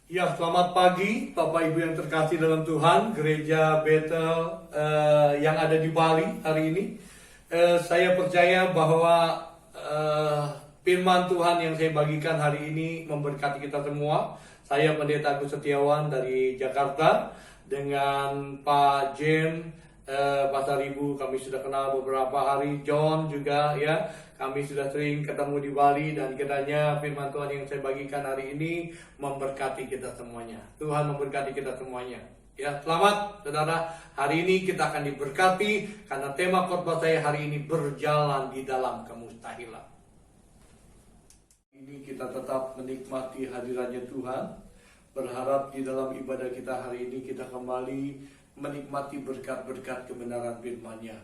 Ya, selamat pagi Bapak Ibu yang terkasih dalam Tuhan, Gereja Bethel yang ada di Bali hari ini. Saya percaya bahwa firman Tuhan yang saya bagikan hari ini memberkati kita semua. Saya Pendeta Agus Setiawan dari Jakarta dengan Pak Jem, Pasar Ibu kami sudah kenal beberapa hari, John juga ya. Kami sudah sering ketemu di Bali dan kiranya firman Tuhan yang saya bagikan hari ini memberkati kita semuanya. Tuhan memberkati kita semuanya. Ya, selamat saudara. Hari ini kita akan diberkati karena tema khotbah saya hari ini berjalan di dalam kemustahilan. Ini kita tetap menikmati hadirannya Tuhan. Berharap di dalam ibadah kita hari ini kita kembali menikmati berkat-berkat kebenaran firman-Nya.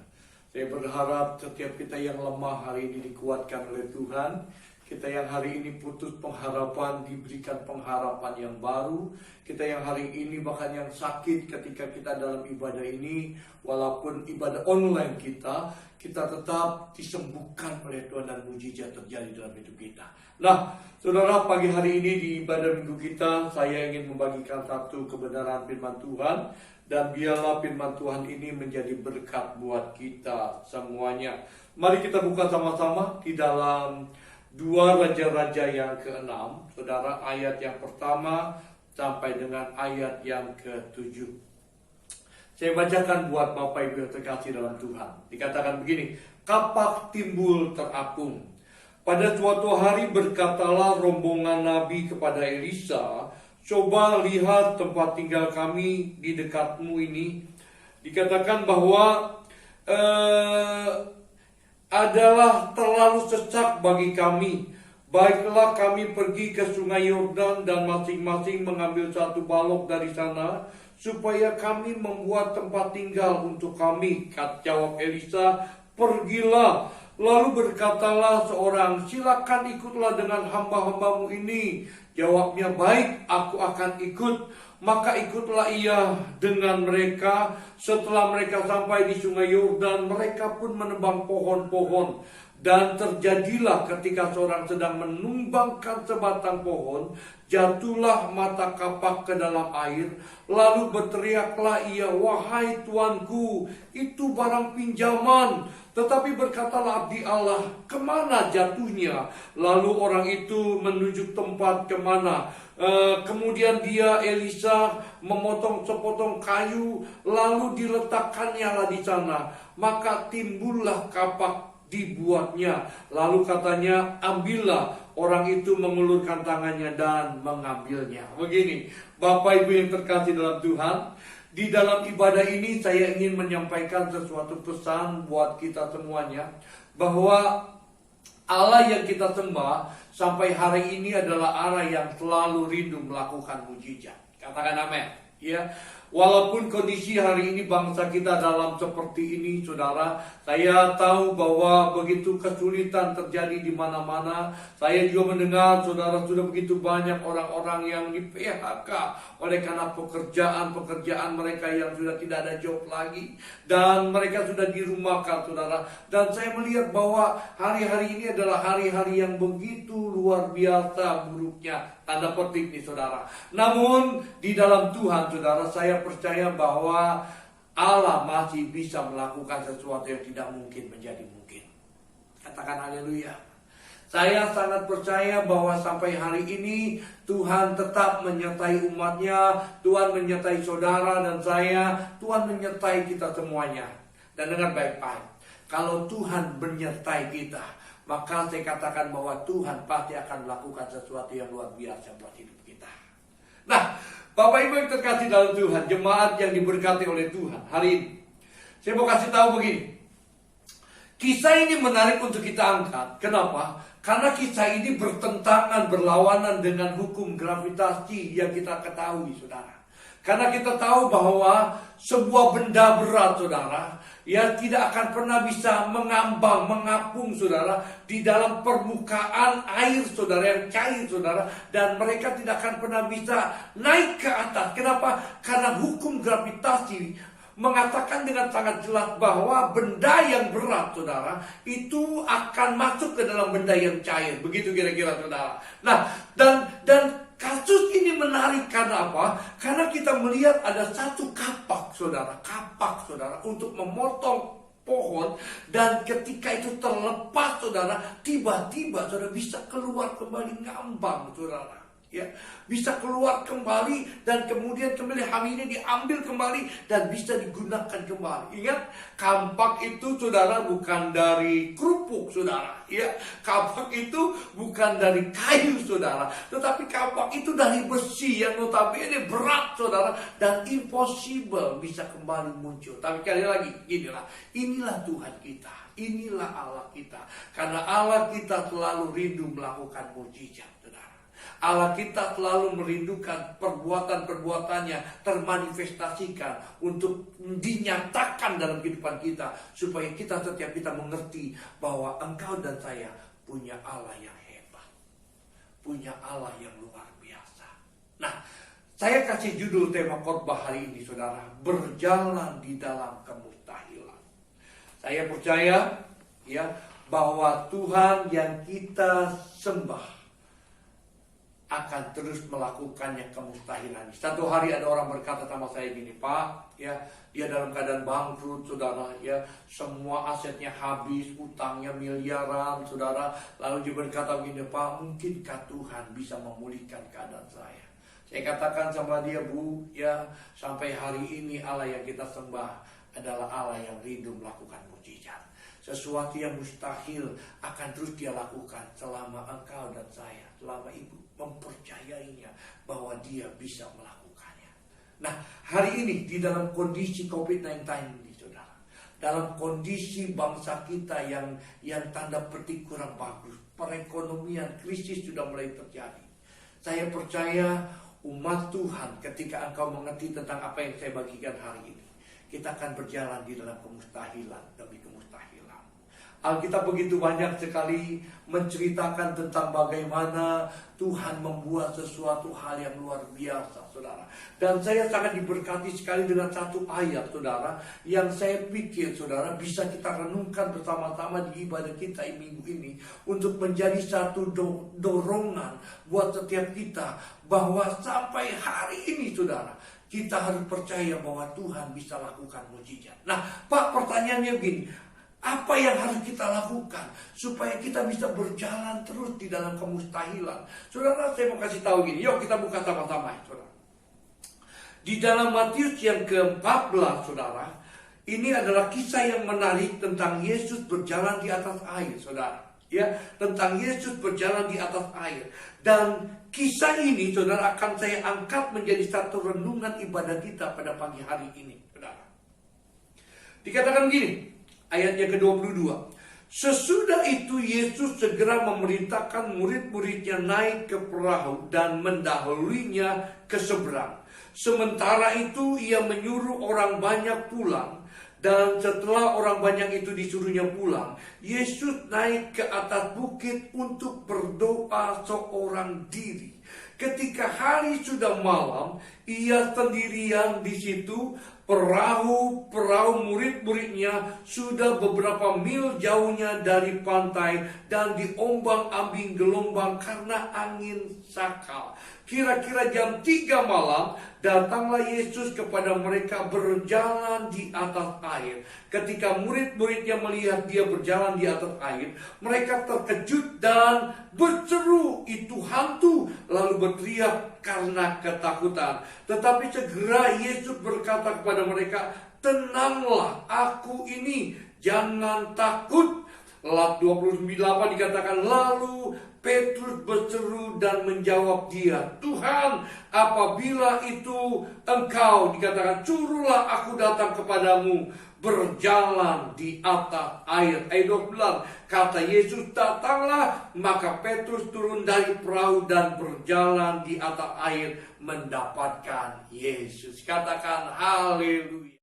Saya berharap setiap kita yang lemah hari ini dikuatkan oleh Tuhan. Kita yang hari ini putus pengharapan diberikan pengharapan yang baru. Kita yang hari ini bahkan yang sakit ketika kita dalam ibadah ini, walaupun ibadah online kita tetap disembuhkan oleh Tuhan dan mujizat terjadi dalam hidup kita. Nah, saudara, pagi hari ini di ibadah minggu kita, saya ingin membagikan satu kebenaran firman Tuhan. Dan biarlah firman Tuhan ini menjadi berkat buat kita semuanya. Mari kita buka sama-sama di dalam 2 Raja-Raja yang ke-6. Saudara, ayat yang pertama sampai dengan ayat yang ke-7. Saya bacakan buat Bapak Ibu yang terkasih dalam Tuhan. Dikatakan begini, kapak timbul terapung. Pada suatu hari berkatalah rombongan Nabi kepada Elisa, coba lihat tempat tinggal kami di dekatmu ini. Dikatakan bahwa adalah terlalu sesak bagi kami. Baiklah kami pergi ke sungai Yordan dan masing-masing mengambil satu balok dari sana, supaya kami membuat tempat tinggal untuk kami. Jawab Elisa, pergilah. Lalu berkatalah seorang, silakan ikutlah dengan hamba-hambamu ini. Jawabnya, baik, aku akan ikut. Maka ikutlah ia dengan mereka. Setelah mereka sampai di sungai Yordan, mereka pun menebang pohon-pohon. Dan terjadilah ketika seorang sedang menumbangkan sebatang pohon, jatuhlah mata kapak ke dalam air. Lalu berteriaklah ia, wahai tuanku, itu barang pinjaman. Tetapi berkatalah abdi Allah, kemana jatuhnya? Lalu orang itu menunjuk tempat kemana. Kemudian dia, Elisa, memotong sepotong kayu, lalu diletakkannya lah di sana. Maka timbullah kapak dibuatnya. Lalu katanya, ambillah. Orang itu mengulurkan tangannya dan mengambilnya. Begini, Bapak Ibu yang terkasih dalam Tuhan, di dalam ibadah ini saya ingin menyampaikan sesuatu pesan buat kita semuanya, bahwa Allah yang kita sembah sampai hari ini adalah Allah yang selalu rindu melakukan mujizat. Katakan amin. Ya, walaupun kondisi hari ini bangsa kita dalam seperti ini, saudara, saya tahu bahwa begitu kesulitan terjadi di mana-mana. Saya juga mendengar, saudara, sudah begitu banyak orang-orang yang di PHK oleh karena pekerjaan mereka yang sudah tidak ada job lagi, dan mereka sudah dirumahkan, saudara. Dan saya melihat bahwa hari-hari ini adalah hari-hari yang begitu luar biasa buruknya, tanda petik nih, saudara. Namun di dalam Tuhan, saudara, saya percaya bahwa Allah masih bisa melakukan sesuatu yang tidak mungkin menjadi mungkin. Katakan haleluya. Saya sangat percaya bahwa sampai hari ini Tuhan tetap menyertai umatnya, Tuhan menyertai saudara dan saya, Tuhan menyertai kita semuanya. Dan dengar baik-baik, kalau Tuhan menyertai kita, maka saya katakan bahwa Tuhan pasti akan melakukan sesuatu yang luar biasa buat hidup kita. Nah, Bapak Ibu yang terkasih dalam Tuhan, jemaat yang diberkati oleh Tuhan, hari ini saya mau kasih tahu begini. Kisah ini menarik untuk kita angkat. Kenapa? Karena kisah ini bertentangan, berlawanan dengan hukum gravitasi yang kita ketahui, saudara. Karena kita tahu bahwa sebuah benda berat, saudara, ya tidak akan pernah bisa mengambang, mengapung, saudara, di dalam permukaan air, saudara, yang cair, saudara. Dan mereka tidak akan pernah bisa naik ke atas. Kenapa? Karena hukum gravitasi mengatakan dengan sangat jelas bahwa benda yang berat, saudara, itu akan masuk ke dalam benda yang cair. Begitu kira-kira, saudara. Nah, dan kasus ini menarik karena apa? Karena kita melihat ada satu kapak saudara untuk memotong pohon, dan ketika itu terlepas saudara, tiba-tiba saudara bisa keluar kembali ngambang saudara. Ya, bisa keluar kembali dan kemudian kembali hamilnya diambil kembali dan bisa digunakan kembali. Ingat, kampak itu saudara bukan dari kerupuk saudara. Ya, kampak itu bukan dari kayu saudara, tetapi kampak itu dari besi yang notabene berat saudara dan impossible bisa kembali muncul. Tapi sekali lagi, inilah Tuhan kita. Inilah Allah kita. Karena Allah kita selalu rindu melakukan mujizat. Allah kita selalu merindukan perbuatan-perbuatannya termanifestasikan untuk dinyatakan dalam kehidupan kita, supaya setiap kita mengerti bahwa engkau dan saya punya Allah yang hebat, punya Allah yang luar biasa. Nah, saya kasih judul tema khotbah hari ini saudara, berjalan di dalam kemustahilan. Saya percaya bahwa Tuhan yang kita sembah akan terus melakukannya kemustahilan. Satu hari ada orang berkata sama saya gini, Pak, dia dalam keadaan bangkrut, saudara, semua asetnya habis, utangnya miliaran, saudara. Lalu dia berkata begini, Pak, mungkinkah Tuhan bisa memulihkan keadaan saya? Saya katakan sama dia, Bu, sampai hari ini Allah yang kita sembah adalah Allah yang rindu melakukan mujizat. Sesuatu yang mustahil akan terus dia lakukan selama engkau dan saya, selama ibu mempercayainya bahwa dia bisa melakukannya. Nah, hari ini di dalam kondisi COVID-19 ini saudara, dalam kondisi bangsa kita yang tanda petik kurang bagus, perekonomian krisis sudah mulai terjadi. Saya percaya umat Tuhan, ketika engkau mengerti tentang apa yang saya bagikan hari ini, kita akan berjalan di dalam kemustahilan demi kemustahilan. Alkitab begitu banyak sekali menceritakan tentang bagaimana Tuhan membuat sesuatu hal yang luar biasa, saudara. Dan saya sangat diberkati sekali dengan satu ayat, saudara, yang saya pikir, saudara, bisa kita renungkan bersama-sama di ibadah kita minggu ini untuk menjadi satu dorongan buat setiap kita, bahwa sampai hari ini, saudara, kita harus percaya bahwa Tuhan bisa lakukan mujizat. Nah, Pak, pertanyaannya begini, apa yang harus kita lakukan supaya kita bisa berjalan terus di dalam kemustahilan? Saudara, saya mau kasih tahu gini. Yuk kita buka sama-sama, saudara. Di dalam Matius yang ke-14, saudara, ini adalah kisah yang menarik tentang Yesus berjalan di atas air, saudara. Tentang Yesus berjalan di atas air. Dan kisah ini, saudara, akan saya angkat menjadi satu renungan ibadah kita pada pagi hari ini, saudara. Dikatakan begini, ayatnya ke-22. Sesudah itu Yesus segera memerintahkan murid-muridnya naik ke perahu dan mendahulunya ke seberang. Sementara itu ia menyuruh orang banyak pulang. Dan setelah orang banyak itu disuruhnya pulang, Yesus naik ke atas bukit untuk berdoa seorang diri. Ketika hari sudah malam, ia sendirian di situ. Perahu murid-muridnya sudah beberapa mil jauhnya dari pantai dan diombang-ambing gelombang karena angin sakal. Kira-kira jam 3 malam, datanglah Yesus kepada mereka berjalan di atas air. Ketika murid-muridnya melihat dia berjalan di atas air, mereka terkejut dan berseru, "Itu hantu!" lalu berteriak karena ketakutan. Tetapi segera Yesus berkata kepada mereka, "Tenanglah, aku ini, jangan takut." Lat 28 dikatakan, lalu Petrus berseru dan menjawab dia, "Tuhan, apabila itu engkau," dikatakan, "suruhlah aku datang kepadamu berjalan di atas air." Ayat 29, kata Yesus, "Datanglah." Maka Petrus turun dari perahu dan berjalan di atas air mendapatkan Yesus. Katakan haleluya.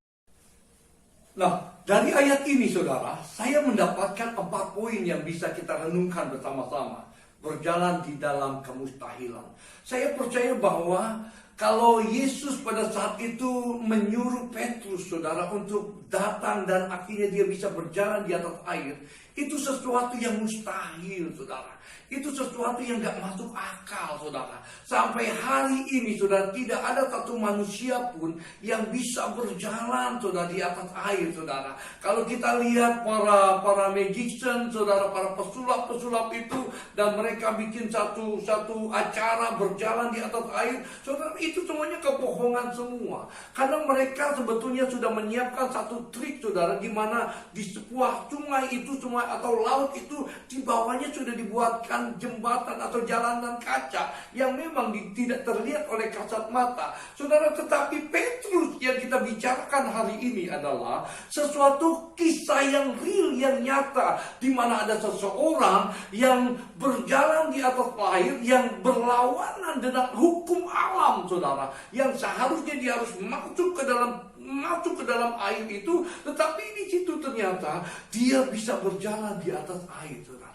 Nah, dari ayat ini saudara, saya mendapatkan 4 poin yang bisa kita renungkan bersama-sama. Berjalan di dalam kemustahilan. Saya percaya bahwa kalau Yesus pada saat itu menyuruh Petrus, saudara, untuk datang dan akhirnya dia bisa berjalan di atas air, Itu sesuatu yang mustahil, saudara. Itu sesuatu yang gak masuk akal, saudara. Sampai hari ini, saudara, tidak ada satu manusia pun yang bisa berjalan, saudara, di atas air, saudara. Kalau kita lihat para magician, saudara, para pesulap-pesulap itu, dan mereka bikin satu acara berjalan di atas air, saudara, itu semuanya kebohongan semua. Karena mereka sebetulnya sudah menyiapkan satu trik, saudara, di mana di sebuah sungai itu semua atau laut itu di bawahnya sudah dibuatkan jembatan atau jalanan kaca yang memang tidak terlihat oleh kasat mata, saudara. Tetapi Petrus yang kita bicarakan hari ini adalah sesuatu kisah yang real, yang nyata, di mana ada seseorang yang berjalan di atas air yang berlawanan dengan hukum alam, saudara, yang seharusnya dia harus masuk ke dalam air itu, tetapi di situ ternyata dia bisa berjalan di atas air, saudara.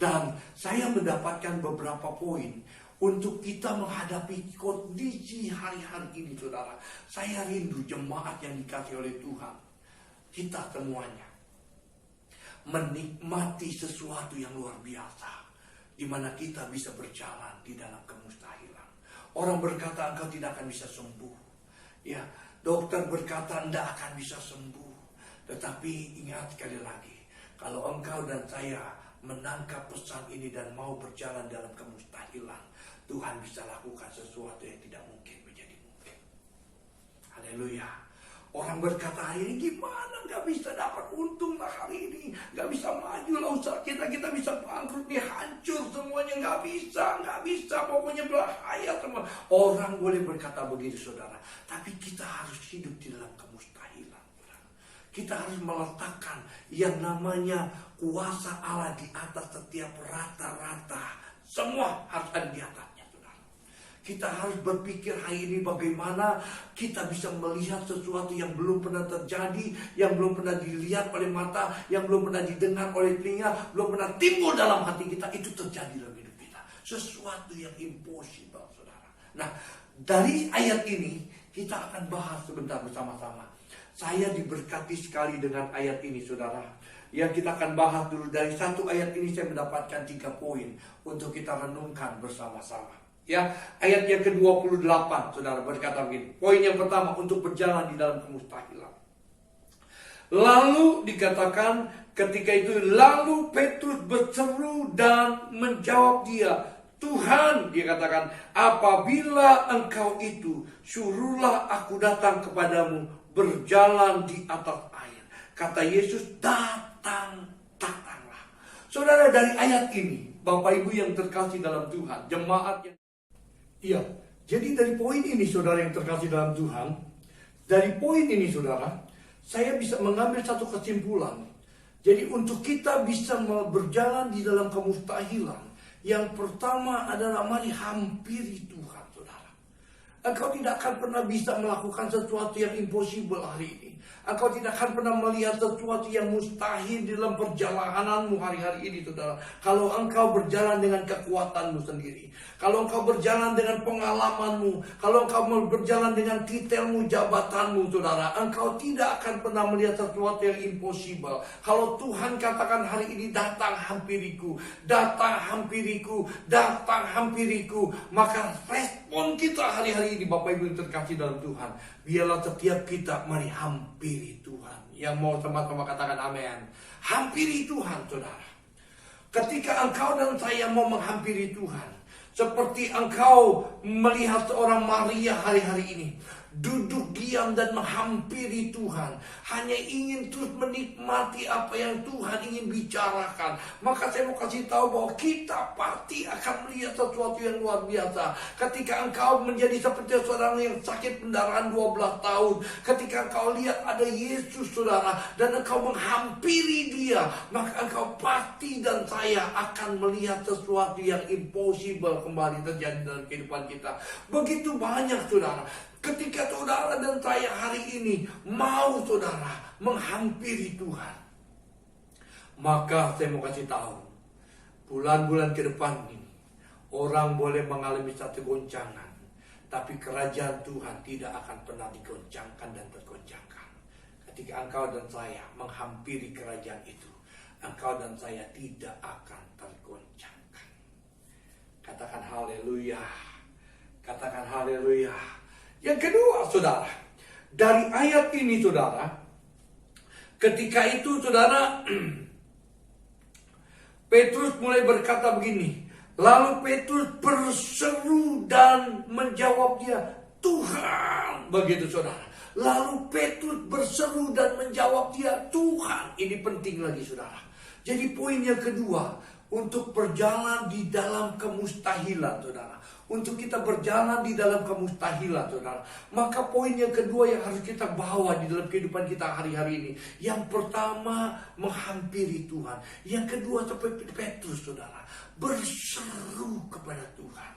Dan saya mendapatkan beberapa poin untuk kita menghadapi kondisi hari-hari ini, saudara. Saya rindu jemaat yang dikasihi oleh Tuhan, kita semuanya menikmati sesuatu yang luar biasa, di mana kita bisa berjalan di dalam kemustahilan. Orang berkata engkau tidak akan bisa sembuh. Ya, dokter berkata tidak akan bisa sembuh. Tetapi ingat sekali lagi, kalau engkau dan saya menangkap pesan ini dan mau berjalan dalam kemustahilan, Tuhan bisa lakukan sesuatu yang tidak mungkin menjadi mungkin. Haleluya. Orang berkata hari ini gimana gak bisa dapat untung lah hari ini, gak bisa maju lah usaha kita bisa bangkrut nih, hancur semuanya, gak bisa, pokoknya bahaya semua. Orang boleh berkata begitu, saudara, tapi kita harus hidup di dalam kemustahilan. Kita harus meletakkan yang namanya kuasa Allah di atas setiap rata-rata. Semua harus ada di atasnya, saudara. Kita harus berpikir hari ini bagaimana kita bisa melihat sesuatu yang belum pernah terjadi, yang belum pernah dilihat oleh mata, yang belum pernah didengar oleh telinga, belum pernah timbul dalam hati kita, itu terjadi dalam hidup kita. Sesuatu yang impossible, saudara. Nah, dari ayat ini kita akan bahas sebentar bersama-sama. Saya diberkati sekali dengan ayat ini, saudara. Yang kita akan bahas dulu dari satu ayat ini, saya mendapatkan 3 poin untuk kita renungkan bersama-sama. Ya, ayat yang ke-28, saudara, berkata begini. Poin yang pertama, untuk berjalan di dalam kemustahilan. Lalu dikatakan ketika itu, lalu Petrus berseru dan menjawab dia, Tuhan, dia katakan, apabila engkau itu, suruhlah aku datang kepadamu berjalan di atas air. Kata Yesus, datanglah. Saudara, dari ayat ini, Bapak Ibu yang terkasih dalam Tuhan, jemaat yang... Iya, jadi dari poin ini, saudara yang terkasih dalam Tuhan, dari poin ini, saudara, saya bisa mengambil satu kesimpulan. Jadi untuk kita bisa berjalan di dalam kemustahilan, yang pertama adalah mari hampiri Tuhan. Engkau tidak akan pernah bisa melakukan sesuatu yang impossible hari ini. Engkau tidak akan pernah melihat sesuatu yang mustahil di dalam perjalananmu hari-hari ini, saudara. Kalau engkau berjalan dengan kekuatanmu sendiri, kalau engkau berjalan dengan pengalamanmu, kalau engkau berjalan dengan titelmu, jabatanmu, saudara, engkau tidak akan pernah melihat sesuatu yang impossible. Kalau Tuhan katakan hari ini, datang hampiriku, maka respon kita hari-hari ini, Bapak Ibu yang terkasih dalam Tuhan, biarlah setiap kita mari hampiri Tuhan. Yang mau sama-sama katakan amin. Hampiri Tuhan, saudara. Ketika engkau dan saya mau menghampiri Tuhan, seperti engkau melihat seorang Maria hari-hari ini, duduk diam dan menghampiri Tuhan, hanya ingin terus menikmati apa yang Tuhan ingin bicarakan, maka saya mau kasih tahu bahwa kita pasti akan melihat sesuatu yang luar biasa. Ketika engkau menjadi seperti seorang yang sakit pendarahan 12 tahun, ketika engkau lihat ada Yesus, saudara, dan engkau menghampiri dia, maka engkau pasti dan saya akan melihat sesuatu yang impossible kembali terjadi dalam kehidupan kita. Begitu banyak, saudara. Ketika saudara dan saya hari ini mau, saudara, menghampiri Tuhan, maka saya mau kasih tahu, bulan-bulan ke depan ini, orang boleh mengalami satu goncangan, tapi kerajaan Tuhan tidak akan pernah digoncangkan dan tergoncangkan. Ketika engkau dan saya menghampiri kerajaan itu, engkau dan saya tidak akan tergoncangkan. Katakan haleluya. Katakan haleluya. Yang kedua, saudara, dari ayat ini, saudara, ketika itu, saudara, Petrus mulai berkata begini. Lalu Petrus berseru dan menjawab dia, Tuhan. Begitu, saudara. Lalu Petrus berseru dan menjawab dia, Tuhan. Ini penting lagi, saudara. Jadi poin yang kedua, untuk berjalan di dalam kemustahilan, saudara. Untuk kita berjalan di dalam kemustahilan, saudara. Maka poin yang kedua yang harus kita bawa di dalam kehidupan kita hari-hari ini. Yang pertama, menghampiri Tuhan. Yang kedua, seperti Petrus, saudara, berseru kepada Tuhan.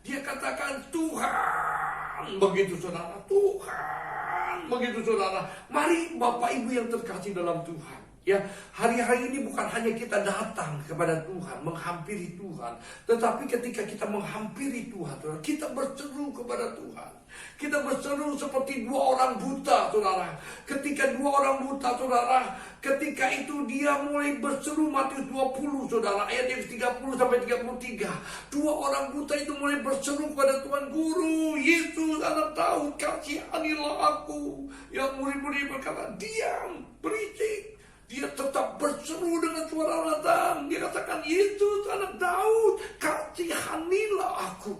Dia katakan, Tuhan. Begitu, saudara. Tuhan. Begitu, saudara. Mari Bapak Ibu yang terkasih dalam Tuhan. Ya, hari-hari ini bukan hanya kita datang kepada Tuhan, menghampiri Tuhan, tetapi ketika kita menghampiri Tuhan, saudara, kita berseru kepada Tuhan. Kita berseru seperti dua orang buta, saudara. Ketika dua orang buta, saudara, ketika itu dia mulai berseru, Matius 20, saudara, ayat yang 30 sampai 33. Dua orang buta itu mulai berseru kepada Tuhan, Guru, Yesus, Anak Daud, kasihanilah aku. Yang murid-murid berkata, diam, berisik. Dia tetap berseru dengan suara lantang. Dia katakan, Yesus, Anak Daud, kasihanilah aku.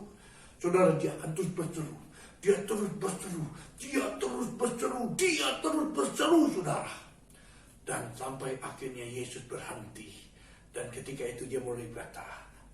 Saudara, dia akan terus berseru. Dia terus berseru. Dia terus berseru. Dia terus berseru, saudara. Dan sampai akhirnya Yesus berhenti. Dan ketika itu dia mulai berkata,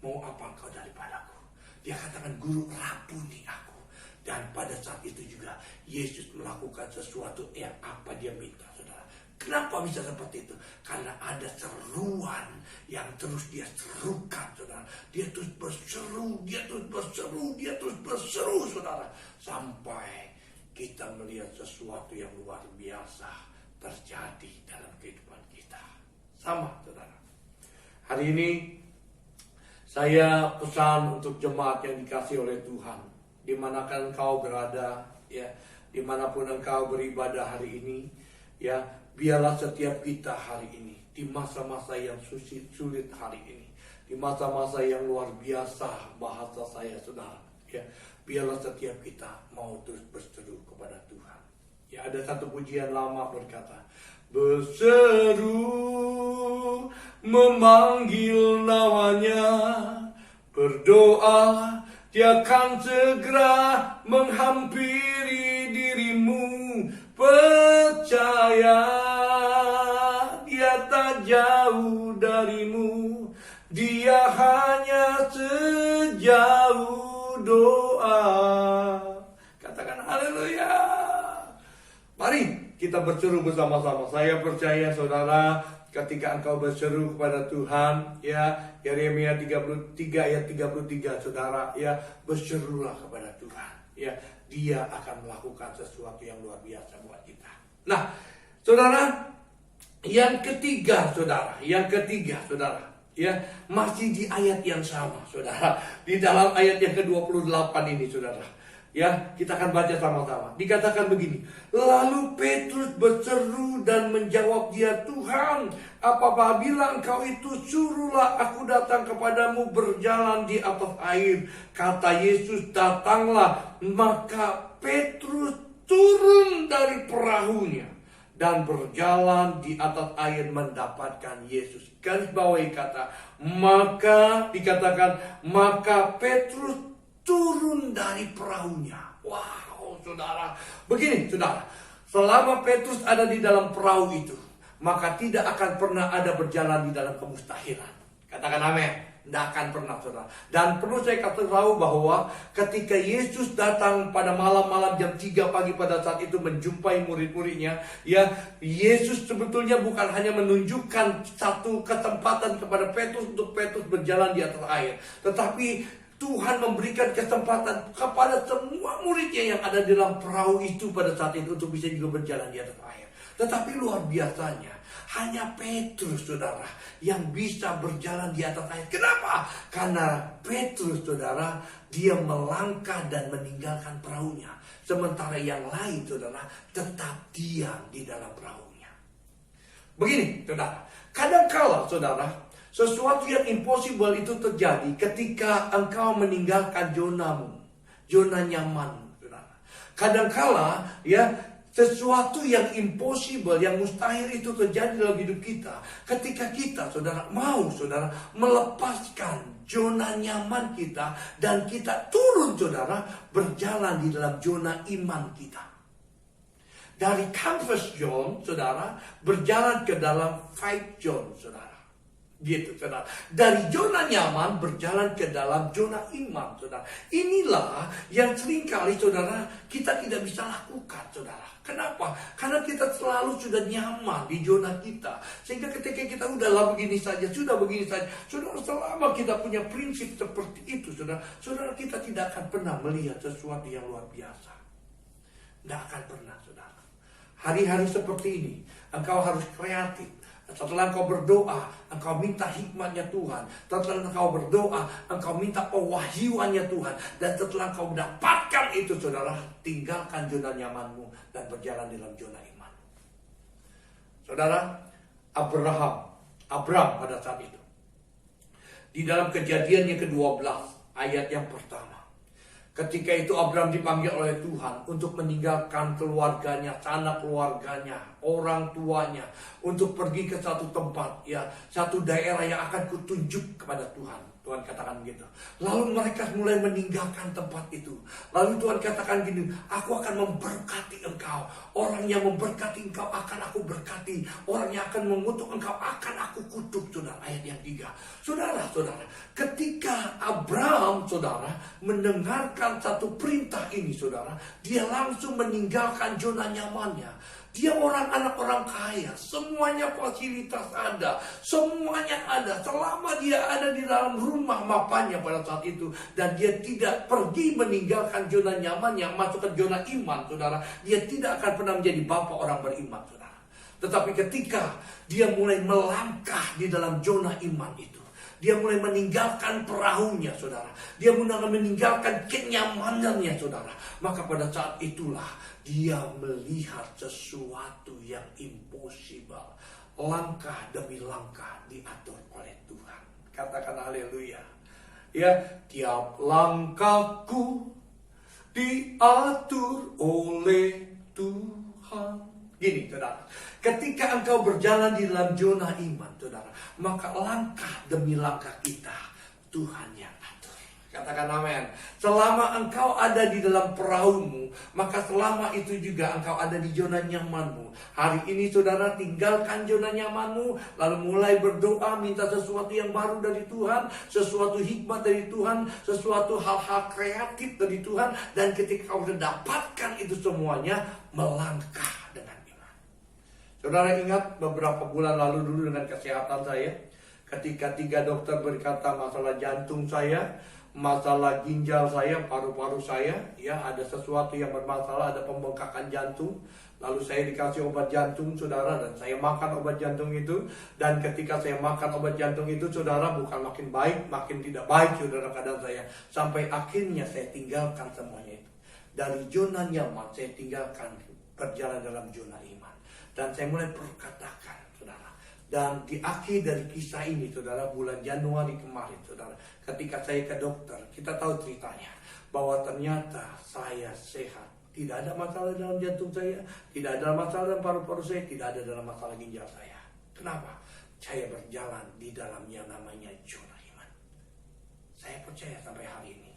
mau apa engkau daripadaku? Dia katakan, Guru, rampuni aku. Dan pada saat itu juga Yesus melakukan sesuatu yang apa dia minta, saudara. Kenapa bisa seperti itu? Karena ada seruan yang terus dia serukan, saudara. Dia terus berseru, dia terus berseru, dia terus berseru, saudara. Sampai kita melihat sesuatu yang luar biasa terjadi dalam kehidupan kita. Sama, saudara. Hari ini saya pesan untuk jemaat yang dikasih oleh Tuhan. Dimanapun engkau berada, ya, dimanapun engkau beribadah hari ini, ya, biarlah setiap kita hari ini, di masa-masa yang sulit hari ini, di masa-masa yang luar biasa, bahasa saya, saudara, ya, biarlah setiap kita mau terus berseru kepada Tuhan. Ya, ada satu pujian lama berkata, berseru, memanggil namanya, berdoa, dia akan segera menghampiri dirimu. Percaya, dia tak jauh darimu. Dia hanya sejauh doa. Katakan haleluya. Mari kita berseru bersama-sama. Saya percaya, saudara, ketika engkau berseru kepada Tuhan, ya, Yeremia 33 ayat 33, saudara, ya, berserulah kepada Tuhan, ya, dia akan melakukan sesuatu yang luar biasa buat kita. Nah, saudara, yang ketiga, saudara, ya, masih di ayat yang sama, saudara, di dalam ayat yang ke-28 ini, saudara. Ya, kita akan baca sama-sama. Dikatakan begini, lalu Petrus berseru dan menjawab dia, Tuhan, apabila engkau itu, suruhlah aku datang kepadamu berjalan di atas air. Kata Yesus, datanglah. Maka Petrus turun dari perahunya dan berjalan di atas air mendapatkan Yesus. Garis bawahi kata, maka, dikatakan, maka Petrus turun dari perahunya. Wow, saudara. Begini, saudara. Selama Petrus ada di dalam perahu itu, maka tidak akan pernah ada berjalan di dalam kemustahilan. Katakan amin. Tidak akan pernah, saudara. Dan perlu saya kata tahu bahwa ketika Yesus datang pada malam-malam jam 3 pagi pada saat itu menjumpai murid-muridnya, ya, Yesus sebetulnya bukan hanya menunjukkan satu kesempatan kepada Petrus untuk Petrus berjalan di atas air, tetapi Tuhan memberikan kesempatan kepada semua muridnya yang ada di dalam perahu itu pada saat itu untuk bisa juga berjalan di atas air. Tetapi luar biasanya, hanya Petrus, saudara, yang bisa berjalan di atas air. Kenapa? Karena Petrus, saudara, dia melangkah dan meninggalkan perahunya. Sementara yang lain, saudara, tetap diam di dalam perahunya. Begini, saudara, Kadangkala saudara, sesuatu yang impossible itu terjadi ketika engkau meninggalkan zonamu, zona nyaman. Kadangkala ya, sesuatu yang impossible, yang mustahil itu terjadi dalam hidup kita ketika kita saudara mau melepaskan zona nyaman kita dan kita turun saudara berjalan di dalam zona iman kita. Dari comfort zone saudara berjalan ke dalam fight zone saudara. Gitu saudara. Dari zona nyaman berjalan ke dalam zona iman saudara. Inilah yang seringkali saudara kita tidak bisa lakukan saudara. Kenapa? Karena kita selalu sudah nyaman di zona kita. Sehingga ketika kita udahlah begini saja, sudah begini saja. Saudara, selama kita punya prinsip seperti itu saudara kita tidak akan pernah melihat sesuatu yang luar biasa. Tidak akan pernah saudara. Hari-hari seperti ini engkau harus kreatif. Setelah engkau berdoa, engkau minta hikmatnya Tuhan. Setelah engkau berdoa, engkau minta pewahyuannya Tuhan. Dan setelah engkau mendapatkan itu saudara, tinggalkan zona nyamanmu dan berjalan dalam zona iman. Saudara, Abraham pada saat itu, di dalam Kejadian yang ke-12 ayat yang pertama, ketika itu Abraham dipanggil oleh Tuhan untuk meninggalkan keluarganya, sanak keluarganya, orang tuanya, untuk pergi ke satu tempat, ya, satu daerah yang akan kutunjuk kepada Tuhan. Tuhan katakan begitu. Lalu mereka mulai meninggalkan tempat itu. Lalu Tuhan katakan gini, aku akan memberkati engkau. Orang yang memberkati engkau akan aku berkati. Orang yang akan mengutuk engkau akan aku kutuk. Saudara, ayat yang 3. Saudara, ketika Abraham saudara mendengarkan satu perintah ini saudara, dia langsung meninggalkan zona nyamannya. Dia anak orang kaya, semuanya fasilitas ada, semuanya ada. Selama dia ada di dalam rumah mapannya pada saat itu, dan dia tidak pergi meninggalkan zona nyamannya, masuk ke zona iman, saudara, dia tidak akan pernah menjadi bapak orang beriman, saudara. Tetapi ketika dia mulai melangkah di dalam zona iman itu, dia mulai meninggalkan perahunya, saudara. Dia mulai meninggalkan kenyamanannya, saudara. Maka pada saat itulah dia melihat sesuatu yang impossible. Langkah demi langkah diatur oleh Tuhan. Katakan haleluya. Ya, tiap langkahku diatur oleh Tuhan. Gini, saudara. Ketika engkau berjalan di dalam zona iman, saudara, maka langkah demi langkah kita Tuhan yang atur. Katakan amin. Selama engkau ada di dalam perahumu, maka selama itu juga engkau ada di zona nyamanmu. Hari ini saudara tinggalkan zona nyamanmu, lalu mulai berdoa, minta sesuatu yang baru dari Tuhan, sesuatu hikmat dari Tuhan, sesuatu hal-hal kreatif dari Tuhan. Dan ketika kau sudah dapatkan itu semuanya, melangkah dengan iman. Saudara ingat beberapa bulan lalu dulu dengan kesehatan saya, ketika 3 dokter berkata masalah jantung saya, masalah ginjal saya, paru-paru saya, ya ada sesuatu yang bermasalah, ada pembengkakan jantung. Lalu saya dikasih obat jantung, saudara, dan saya makan obat jantung itu. Dan ketika saya makan obat jantung itu, saudara, bukan makin baik, makin tidak baik, saudara, keadaan saya. Sampai akhirnya saya tinggalkan semuanya itu. Dari zona nyaman, saya tinggalkan berjalan dalam zona iman. Dan saya mulai perkatakan, saudara. Dan di akhir dari kisah ini, saudara, bulan Januari kemarin, saudara, ketika saya ke dokter, kita tahu ceritanya, bahwa ternyata saya sehat. Tidak ada masalah dalam jantung saya, tidak ada masalah dalam paru-paru saya, tidak ada dalam masalah ginjal saya. Kenapa? Saya berjalan di dalam yang namanya zona iman. Saya percaya sampai hari ini,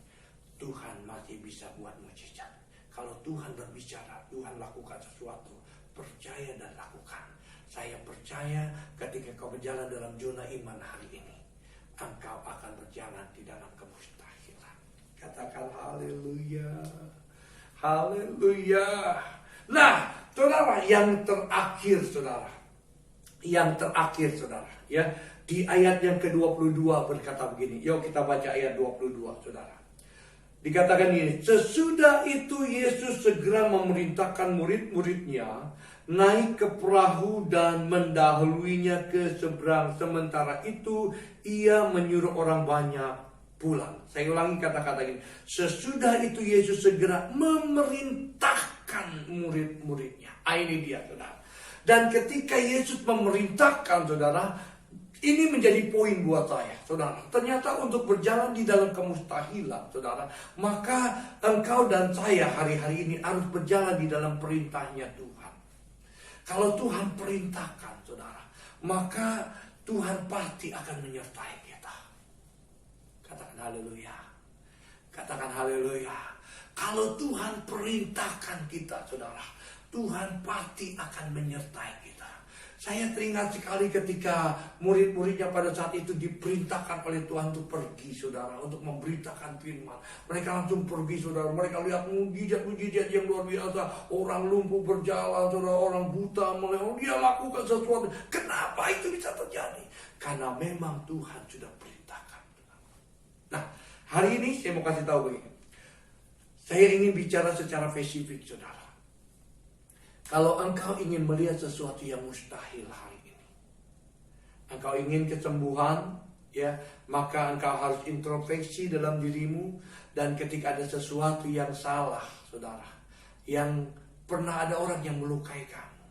Tuhan masih bisa buat mujizat. Kalau Tuhan berbicara, Tuhan lakukan sesuatu, percaya dan lakukan. Saya percaya ketika kau berjalan dalam zona iman hari ini, engkau akan berjalan di dalam kemustahilan. Katakan haleluya. Haleluya. Nah, saudara, yang terakhir, saudara. Yang terakhir, saudara. Ya, di ayat yang ke-22 berkata begini. Yuk kita baca ayat 22, saudara. Dikatakan ini, sesudah itu Yesus segera memerintahkan murid-muridnya naik ke perahu dan mendahuluinya ke seberang. Sementara itu ia menyuruh orang banyak pulang. Saya ulangi kata-kata ini. Sesudah itu Yesus segera memerintahkan murid-muridnya. Ini dia, saudara. Dan ketika Yesus memerintahkan, saudara, ini menjadi poin buat saya, saudara. Ternyata untuk berjalan di dalam kemustahilan, saudara, maka engkau dan saya hari-hari ini harus berjalan di dalam perintahnya Tuhan. Kalau Tuhan perintahkan, saudara, maka Tuhan pasti akan menyertai kita. Katakan haleluya. Katakan haleluya. Kalau Tuhan perintahkan kita, saudara, Tuhan pasti akan menyertai kita. Saya teringat sekali ketika murid-muridnya pada saat itu diperintahkan oleh Tuhan untuk pergi, saudara, untuk memberitakan firman. Mereka langsung pergi, saudara. Mereka lihat mujizat-mujizat yang luar biasa. Orang lumpuh berjalan, saudara. Orang buta melihat. Dia lakukan sesuatu. Kenapa itu bisa terjadi? Karena memang Tuhan sudah perintahkan. Nah, hari ini saya mau kasih tahu begini. Saya ingin bicara secara spesifik, saudara. Kalau engkau ingin melihat sesuatu yang mustahil hari ini, engkau ingin kesembuhan, ya, maka engkau harus introspeksi dalam dirimu. Dan ketika ada sesuatu yang salah, saudara, yang pernah ada orang yang melukai kamu,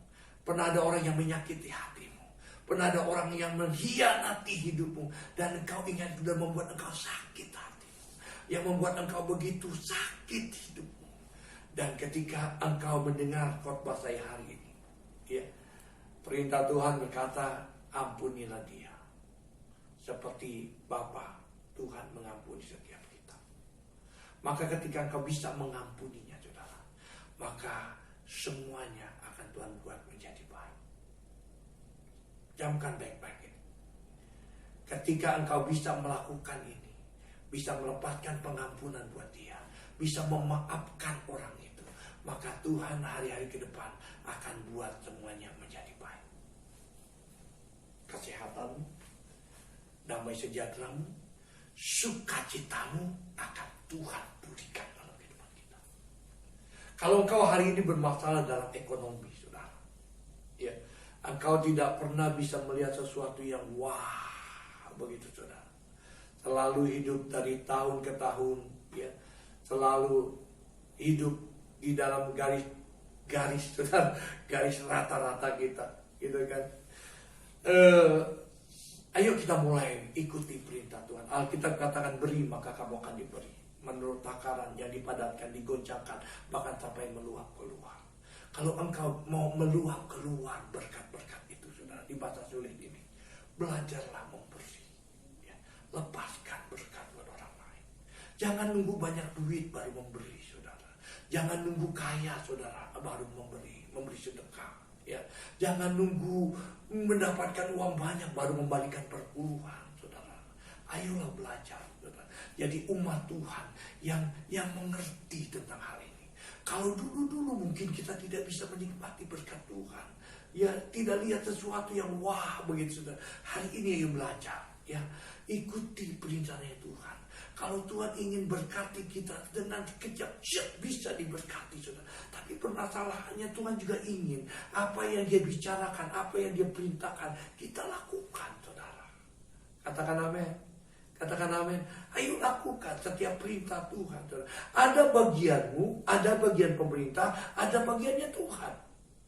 pernah ada orang yang menyakiti hatimu, pernah ada orang yang mengkhianati hidupmu, dan engkau ingat sudah membuat engkau sakit hatimu, yang membuat engkau begitu sakit hidupmu. Dan ketika engkau mendengar khotbah saya hari ini, ya, perintah Tuhan berkata, ampunilah dia, seperti Bapa Tuhan mengampuni setiap kita. Maka ketika engkau bisa mengampuninya, saudara, maka semuanya akan Tuhan buat menjadi baik. Camkan baik-baik ini. Ketika engkau bisa melakukan ini, bisa melepaskan pengampunan buat dia, bisa memaafkan orang itu, maka Tuhan hari-hari ke depan akan buat semuanya menjadi baik. Kesehatanmu, damai sejahteramu, sukacitamu akan Tuhan berikan dalam kehidupan kita. Kalau engkau hari ini bermasalah dalam ekonomi, saudara, ya, engkau tidak pernah bisa melihat sesuatu yang wah begitu, saudara. Selalu hidup dari tahun ke tahun, ya, selalu hidup di dalam garis saudara, garis rata-rata kita, gitu kan. Ayo kita mulai ikuti perintah Tuhan. Alkitab katakan, beri maka kamu akan diberi. Menurut takaran yang dipadatkan, digoncangkan, bahkan sampai meluap keluar. Kalau engkau mau meluap keluar berkat-berkat itu, saudara, di masa sulit ini, belajarlah memberi, ya. Lepaskan berkat buat orang lain. Jangan nunggu banyak duit baru memberi, saudara. Jangan nunggu kaya, saudara, baru memberi sedekah, ya. Jangan nunggu mendapatkan uang banyak baru membalikan perpuluhan, saudara. Ayolah belajar, saudara. Jadi umat Tuhan yang mengerti tentang hal ini. Kalau dulu mungkin kita tidak bisa menikmati berkat Tuhan, ya, tidak lihat sesuatu yang wah begitu, saudara. Hari ini ayo belajar, ya, ikuti perintahnya Tuhan. Kalau Tuhan ingin berkati kita dengan kejap, bisa diberkati, saudara. Tapi permasalahannya Tuhan juga ingin apa yang dia bicarakan, apa yang dia perintahkan, kita lakukan, saudara. Katakan amin. Katakan amin. Ayo lakukan setiap perintah Tuhan, saudara. Ada bagianmu, ada bagian pemerintah, ada bagiannya Tuhan.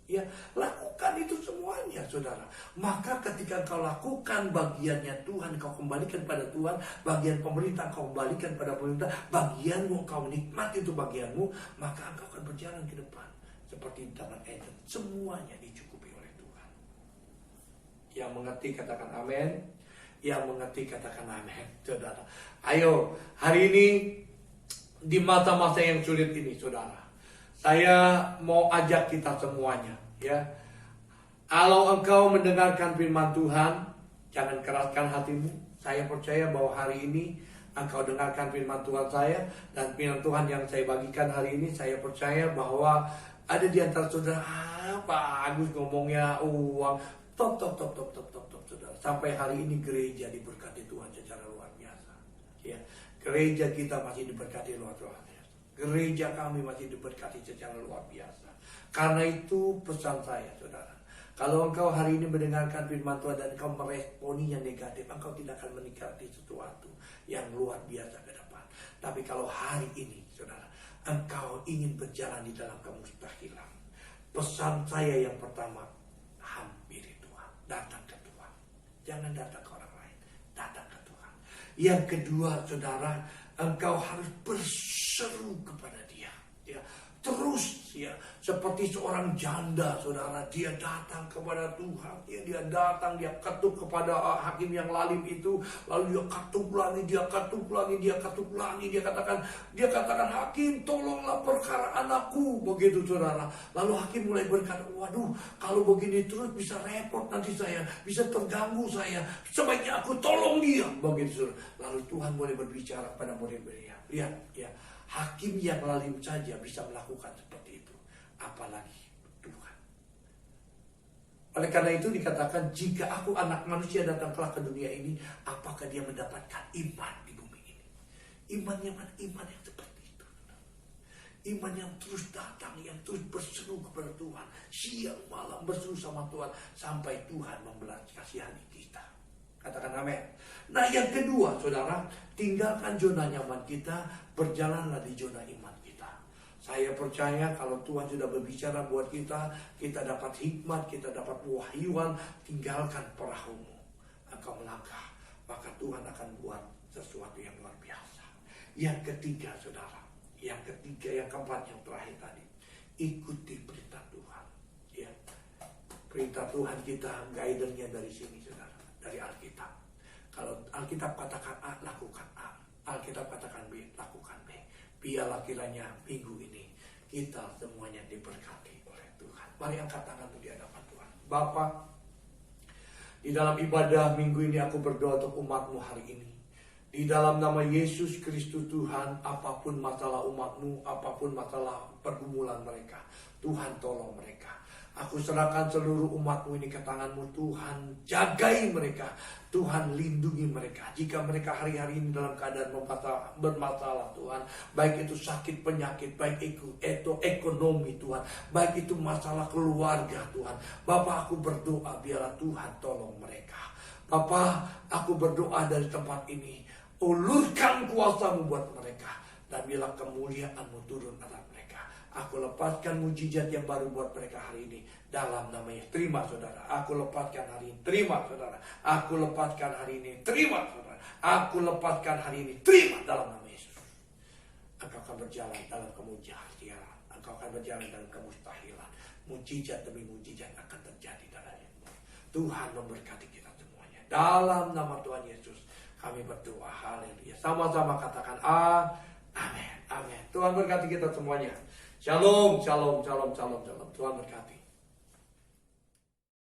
Ya, lakukan itu semuanya, saudara. Maka ketika kau lakukan bagiannya Tuhan, kau kembalikan pada Tuhan. Bagian pemerintah kau kembalikan pada pemerintah. Bagianmu kau nikmati itu bagianmu, maka engkau akan berjalan ke depan seperti tangan Eden. Semuanya dicukupi oleh Tuhan. Yang mengerti katakan amin. Yang mengerti katakan amin, saudara. Ayo, hari ini di masa-masa yang sulit ini, saudara, saya mau ajak kita semuanya, ya. Kalau engkau mendengarkan firman Tuhan, jangan keraskan hatimu. Saya percaya bahwa hari ini engkau dengarkan firman Tuhan saya, dan firman Tuhan yang saya bagikan hari ini, saya percaya bahwa ada di antara saudara, Pak Agus ngomongnya uang, top, saudara. Sampai hari ini gereja diberkati Tuhan secara luar biasa, ya. Gereja kita masih diberkati luar biasa. Gereja kami masih diberkati secara luar biasa. Karena itu pesan saya, saudara. Kalau engkau hari ini mendengarkan firman Tuhan dan engkau meresponinya negatif, engkau tidak akan menikmati sesuatu yang luar biasa ke depan. Tapi kalau hari ini, saudara, engkau ingin berjalan di dalam kemustahilan, pesan saya yang pertama, datang ke Tuhan. Jangan datang ke orang lain, datang ke Tuhan. Yang kedua, saudara, engkau harus berseru kepada Dia. Ya, terus ya, seperti seorang janda, saudara, dia datang kepada Tuhan. Ya, dia datang, dia ketuk kepada hakim yang lalim itu, lalu dia ketuk lagi, dia ketuk lagi, dia ketuk lagi, dia katakan, hakim, tolonglah perkara anakku, begitu saudara. Lalu hakim mulai berkata, waduh, kalau begini terus bisa repot nanti saya, bisa terganggu saya, sebaiknya aku tolong dia, begitu saudara. Lalu Tuhan mulai berbicara pada murid-muridnya, lihat ya, hakim yang lalim saja bisa melakukan seperti itu, apalagi Tuhan. Oleh karena itu dikatakan, jika aku anak manusia datang kelak ke dunia ini, apakah dia mendapatkan iman di bumi ini? Iman yang seperti itu. Iman yang terus datang, yang terus berseru kepada Tuhan, siang malam berseru sama Tuhan, sampai Tuhan membelas kasihani kita. Katakan amin. Nah, yang kedua, saudara, tinggalkan zona nyaman kita, berjalanlah di zona iman kita. Saya percaya kalau Tuhan sudah berbicara buat kita, kita dapat hikmat, kita dapat wahyuan, tinggalkan perahumu. Engkau melangkah, maka Tuhan akan buat sesuatu yang luar biasa. Yang ketiga, saudara, yang keempat, yang terakhir tadi, ikuti perintah Tuhan. Ya, perintah Tuhan kita, guidance-nya dari sini, saudara. Dari Alkitab. Kalau Alkitab katakan A, lakukan A. Alkitab katakan B, lakukan B. Biarlah kiranya minggu ini kita semuanya diberkati oleh Tuhan. Mari angkat tangan di hadapan Tuhan. Bapa, di dalam ibadah minggu ini aku berdoa untuk umatmu hari ini. Di dalam nama Yesus Kristus Tuhan, apapun masalah umatmu, apapun masalah pergumulan mereka, Tuhan tolong mereka. Aku serahkan seluruh umatmu ini ke tanganmu, Tuhan. Jagai mereka, Tuhan lindungi mereka. Jika mereka hari-hari ini dalam keadaan bermasalah, Tuhan, baik itu sakit penyakit, baik itu ekonomi, Tuhan, baik itu masalah keluarga, Tuhan. Bapa, aku berdoa biarlah Tuhan tolong mereka. Bapa, aku berdoa dari tempat ini, ulurkan kuasa-Mu buat mereka, dan biarlah kemuliaan-Mu turun atas mereka. Aku lepaskan mujizat yang baru buat mereka hari ini. Dalam namanya, terima saudara. Aku lepaskan hari ini, terima saudara. Aku lepaskan hari ini, terima saudara. Aku lepaskan hari ini, terima dalam nama Yesus. Engkau akan berjalan dalam kemujahiran. Engkau akan berjalan dalam kemustahilan. Mujizat demi mujizat akan terjadi dalam hidupmu. Tuhan memberkati kita semuanya. Dalam nama Tuhan Yesus kami berdoa. Haleluya. Sama-sama katakan amin. Amin. Tuhan berkati kita semuanya. Shalom, shalom, shalom, shalom, shalom. Tuhan berkati.